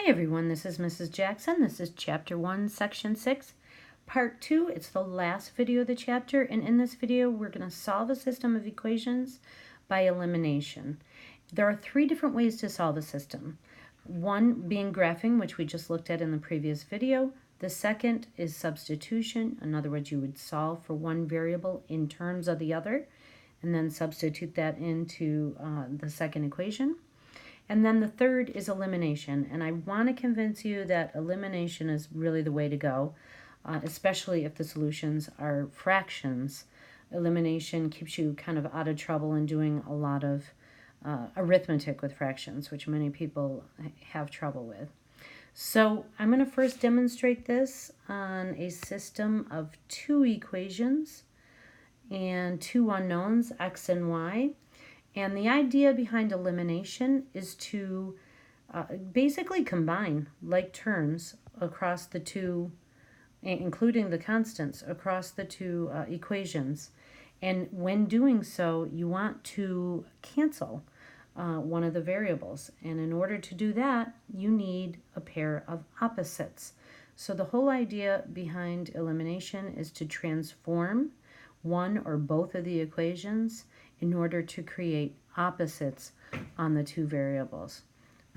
everyone, this is Mrs. Jackson. This is Chapter 1, Section 6, Part 2. It's the last video of the chapter, and in this video we're going to solve a system of equations by elimination. There are three different ways to solve a system. One being graphing, which we just looked at in the previous video. The second is substitution. In other words, you would solve for one variable in terms of the other, and then substitute that into the second equation. And then the third is elimination, and I want to convince you that elimination is really the way to go, especially if the solutions are fractions. Elimination keeps you kind of out of trouble in doing a lot of arithmetic with fractions, which many people have trouble with. So I'm going to first demonstrate this on a system of two equations and two unknowns, x and y. And the idea behind elimination is to basically combine like terms across the two, including the constants, across the two equations. And when doing so, you want to cancel one of the variables. And in order to do that, you need a pair of opposites. So the whole idea behind elimination is to transform one or both of the equations in order to create opposites on the two variables.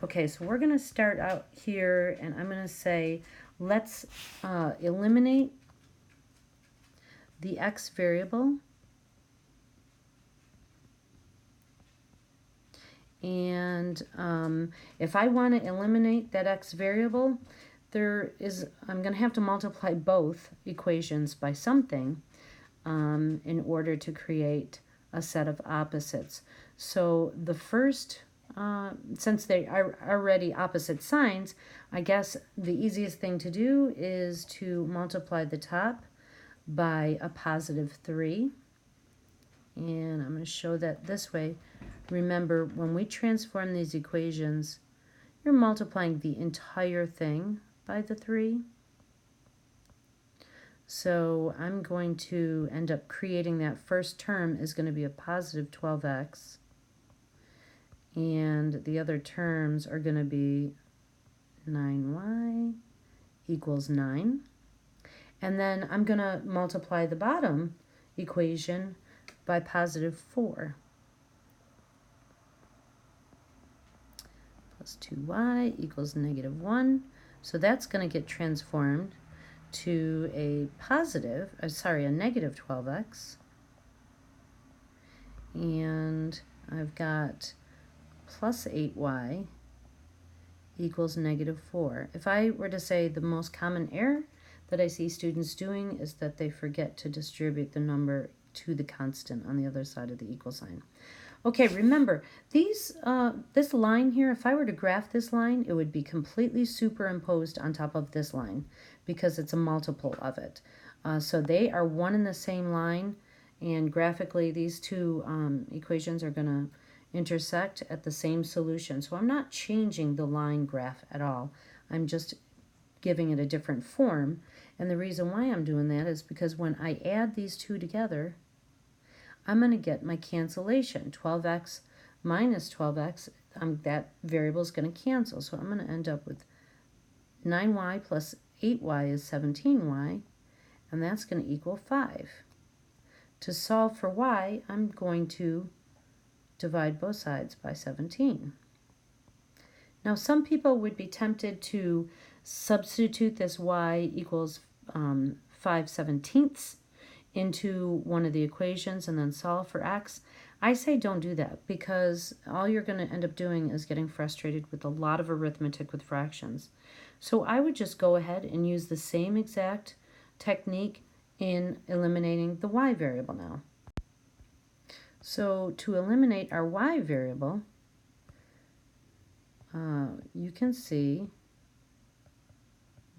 Okay, so we're going to start out here, and I'm going to say let's eliminate the x variable. And if I want to eliminate that x variable, I'm going to have to multiply both equations by something in order to create a set of opposites. So the first, since they are already opposite signs, I guess the easiest thing to do is to multiply the top by a positive 3. And I'm going to show that this way. Remember, when we transform these equations, you're multiplying the entire thing by the 3. So I'm going to end up creating that first term is going to be a positive 12x. And the other terms are going to be 9y equals 9. And then I'm going to multiply the bottom equation by positive 4. Plus 2y equals negative 1. So that's going to get transformed to a negative 12x. And I've got plus 8y equals negative 4. If I were to say the most common error that I see students doing is that they forget to distribute the number to the constant on the other side of the equal sign. Okay, remember, this line here, if I were to graph this line, it would be completely superimposed on top of this line because it's a multiple of it. So they are one and the same line, and graphically these two equations are going to intersect at the same solution. So I'm not changing the line graph at all. I'm just giving it a different form. And the reason why I'm doing that is because when I add these two together, I'm going to get my cancellation. 12x minus 12x, that variable is going to cancel. So I'm going to end up with 9y plus 8y is 17y, and that's going to equal 5. To solve for y, I'm going to divide both sides by 17. Now, some people would be tempted to substitute this y equals 5/17 into one of the equations and then solve for x. I say don't do that because all you're going to end up doing is getting frustrated with a lot of arithmetic with fractions. So I would just go ahead and use the same exact technique in eliminating the y variable now. So to eliminate our y variable, you can see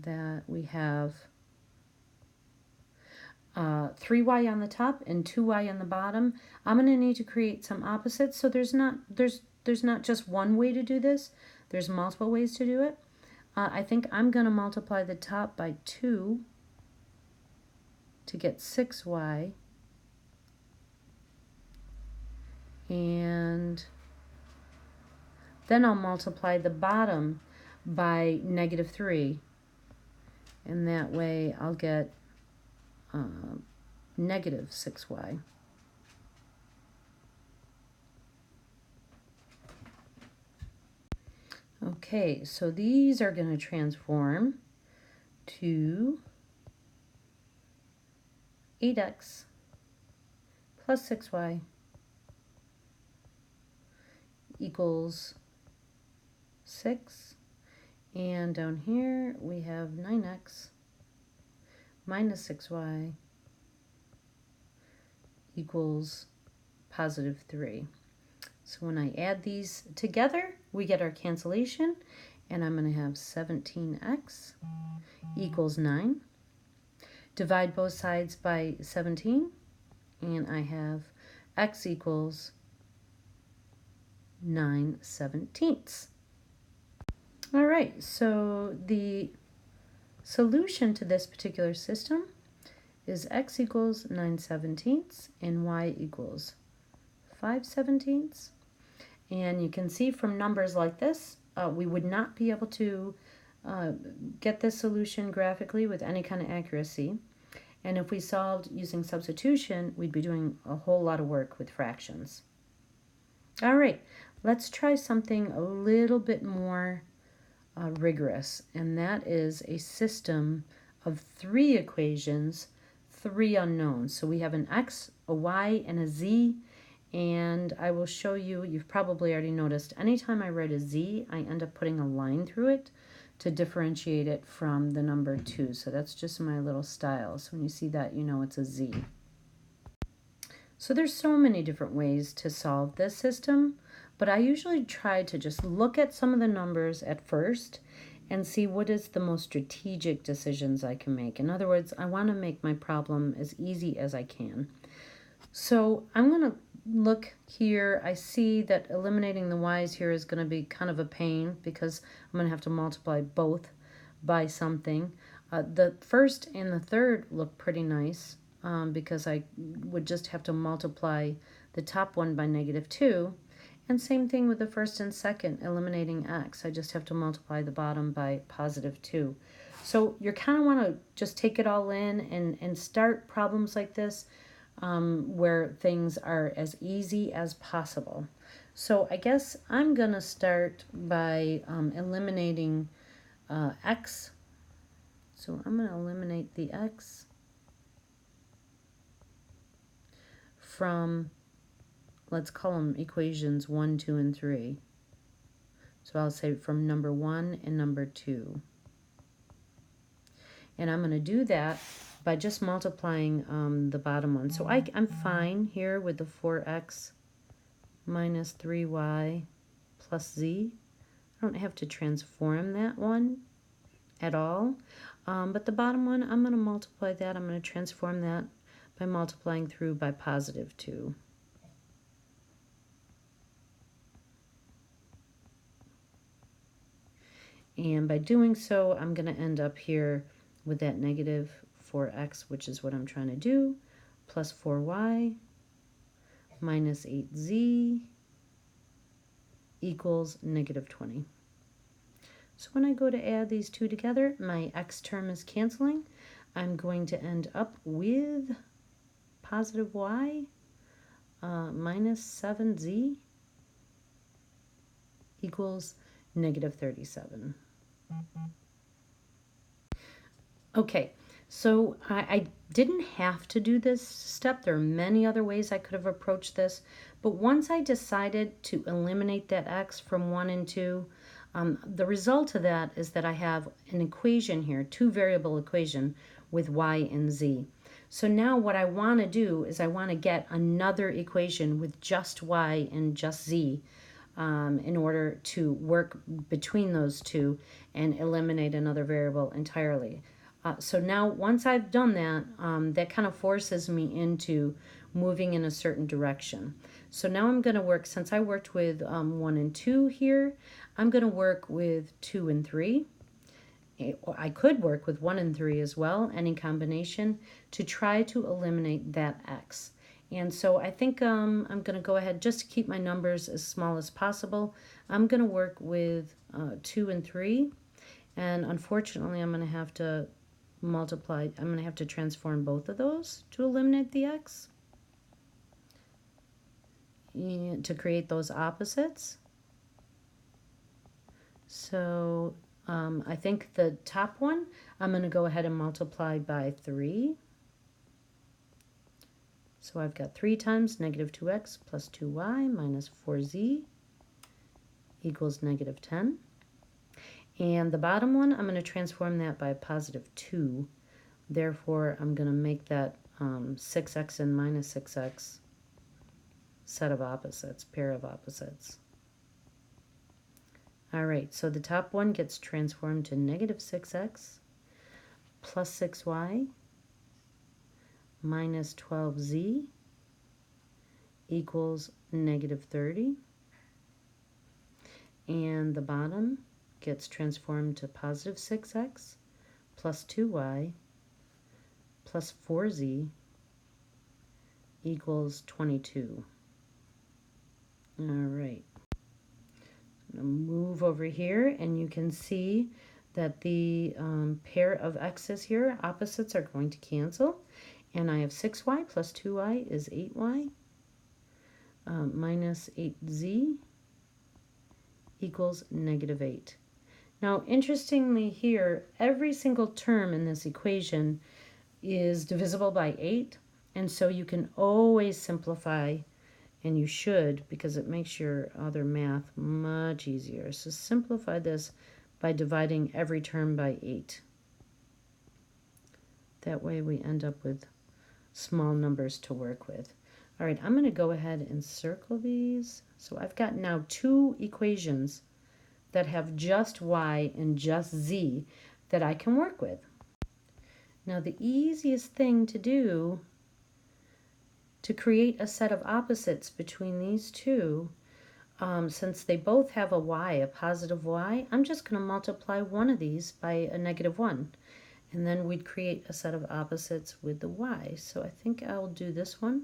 that we have 3y on the top and 2y on the bottom. I'm going to need to create some opposites. So there's not just one way to do this. There's multiple ways to do it. I think I'm going to multiply the top by 2 to get 6y. And then I'll multiply the bottom by negative 3. And that way I'll get negative 6y. Okay, so these are going to transform to 8x plus 6y equals 6. And down here we have 9x minus 6y equals positive 3. So when I add these together, we get our cancellation, and I'm going to have 17x equals 9. Divide both sides by 17, and I have x equals 9/17. All right, so the solution to this particular system is x equals 9/17 and y equals 5/17. And you can see from numbers like this, we would not be able to get this solution graphically with any kind of accuracy. And if we solved using substitution, we'd be doing a whole lot of work with fractions. All right, let's try something a little bit more rigorous, and that is a system of 3 equations, 3 unknowns. So we have an x, a y, and a z. And I will show you, you've probably already noticed, anytime I write a z, I end up putting a line through it to differentiate it from the number 2. So that's just my little style. So when you see that, you know it's a z. So there's so many different ways to solve this system, but I usually try to just look at some of the numbers at first and see what is the most strategic decisions I can make. In other words, I want to make my problem as easy as I can. So I'm going to look here. I see that eliminating the y's here is going to be kind of a pain because I'm going to have to multiply both by something. The first and the third look pretty nice because I would just have to multiply the top one by negative 2. And same thing with the first and second, eliminating x. I just have to multiply the bottom by positive 2. So you kind of want to just take it all in and start problems like this where things are as easy as possible. So I guess I'm going to start by eliminating x. So I'm going to eliminate the x from, let's call them equations 1, 2, and 3. So I'll say from number 1 and number 2. And I'm going to do that by just multiplying the bottom one. So I'm fine here with the 4x minus 3y plus z. I don't have to transform that one at all. But the bottom one, I'm going to multiply that. I'm going to transform that by multiplying through by positive 2. And by doing so, I'm going to end up here with that negative 4x, which is what I'm trying to do, plus 4y minus 8z equals negative 20. So when I go to add these two together, my x term is canceling. I'm going to end up with positive y minus 7z equals negative 37. Okay, so I didn't have to do this step. There are many other ways I could have approached this, but once I decided to eliminate that x from 1 and 2, the result of that is that I have an equation here, 2-variable equation with y and z. So now what I want to do is I want to get another equation with just y and just z in order to work between those two and eliminate another variable entirely. So now once I've done that, that kind of forces me into moving in a certain direction. So now I'm going to work, since I worked with 1 and 2 here, I'm going to work with 2 and 3. I could work with 1 and 3 as well, any combination, to try to eliminate that x. And so I think I'm going to go ahead, just to keep my numbers as small as possible, I'm going to work with 2 and 3. And unfortunately, I'm going to have to multiply, I'm going to have to transform both of those to eliminate the x, and to create those opposites. So I think the top one, I'm going to go ahead and multiply by 3. So I've got 3 times negative 2x plus 2y minus 4z equals negative 10. And the bottom one, I'm going to transform that by positive 2. Therefore, I'm going to make that 6x and minus 6x set of opposites, pair of opposites. All right, so the top one gets transformed to negative 6x plus 6y minus 12z equals negative 30. And the bottom gets transformed to positive 6x plus 2y plus 4z equals 22. All right. I'm going to move over here, and you can see that the pair of x's here, opposites, are going to cancel. And I have 6y plus 2y is 8y minus 8z equals negative 8. Now, interestingly here, every single term in this equation is divisible by 8, and so you can always simplify, and you should, because it makes your other math much easier. So simplify this by dividing every term by 8. That way we end up with small numbers to work with. All right, I'm going to go ahead and circle these. So I've got now 2 equations that have just y and just z that I can work with. Now the easiest thing to do to create a set of opposites between these two, since they both have a y, a positive y, I'm just going to multiply one of these by a negative 1. And then we'd create a set of opposites with the y. So I think I'll do this one.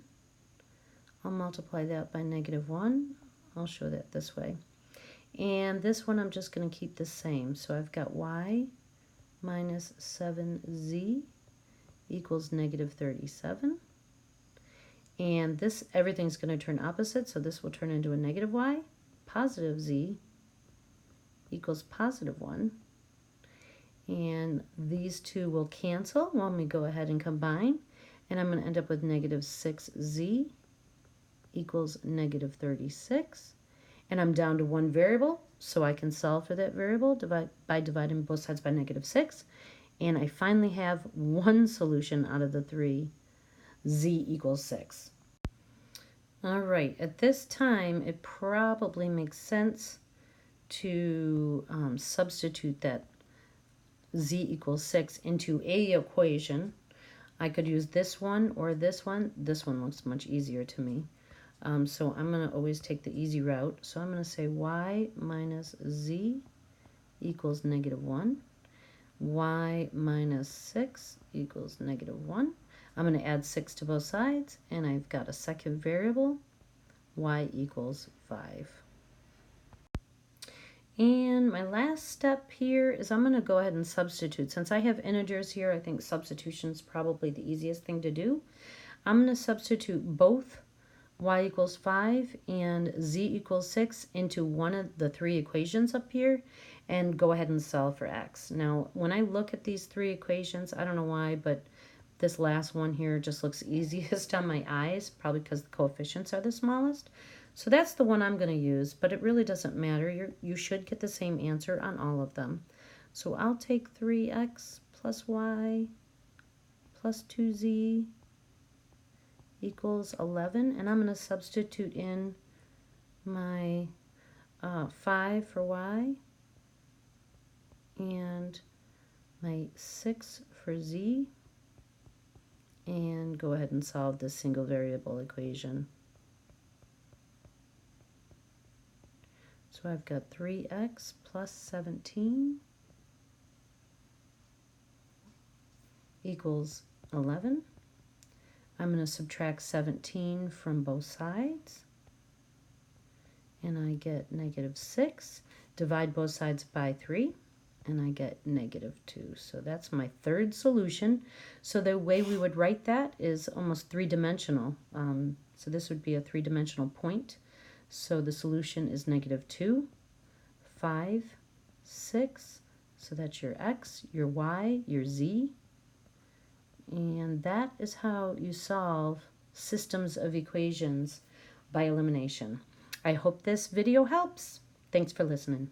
I'll multiply that by negative 1. I'll show that this way. And this one I'm just going to keep the same. So I've got y minus 7z equals negative 37. And this, everything's going to turn opposite, so this will turn into a negative y. Positive z equals positive 1. And these two will cancel when we go ahead and combine. And I'm going to end up with negative 6z equals negative 36. And I'm down to one variable, so I can solve for that variable by dividing both sides by negative 6. And I finally have one solution out of the 3, z equals 6. All right, at this time, it probably makes sense to substitute that z equals 6 into a equation. I could use this one or this one. This one looks much easier to me. So I'm going to always take the easy route. So I'm going to say y minus z equals negative 1. Y minus 6 equals negative 1. I'm going to add 6 to both sides, and I've got a second variable, y equals 5. And my last step here is I'm going to go ahead and substitute. Since I have integers here, I think substitution is probably the easiest thing to do. I'm going to substitute both y equals 5 and z equals 6 into one of the 3 equations up here and go ahead and solve for x. Now, when I look at these 3 equations, I don't know why, but this last one here just looks easiest on my eyes, probably because the coefficients are the smallest. So that's the one I'm going to use, but it really doesn't matter. You should get the same answer on all of them. So I'll take 3x plus y plus 2z equals 11, and I'm going to substitute in my 5 for y and my 6 for z, and go ahead and solve this single variable equation. So I've got 3x plus 17 equals 11. I'm going to subtract 17 from both sides, and I get negative 6. Divide both sides by 3. and I get -2. So that's my third solution. So the way we would write that is almost three-dimensional. So this would be a three-dimensional point. So the solution is -2, 5, 6. So that's your x, your y, your z. And that is how you solve systems of equations by elimination. I hope this video helps. Thanks for listening.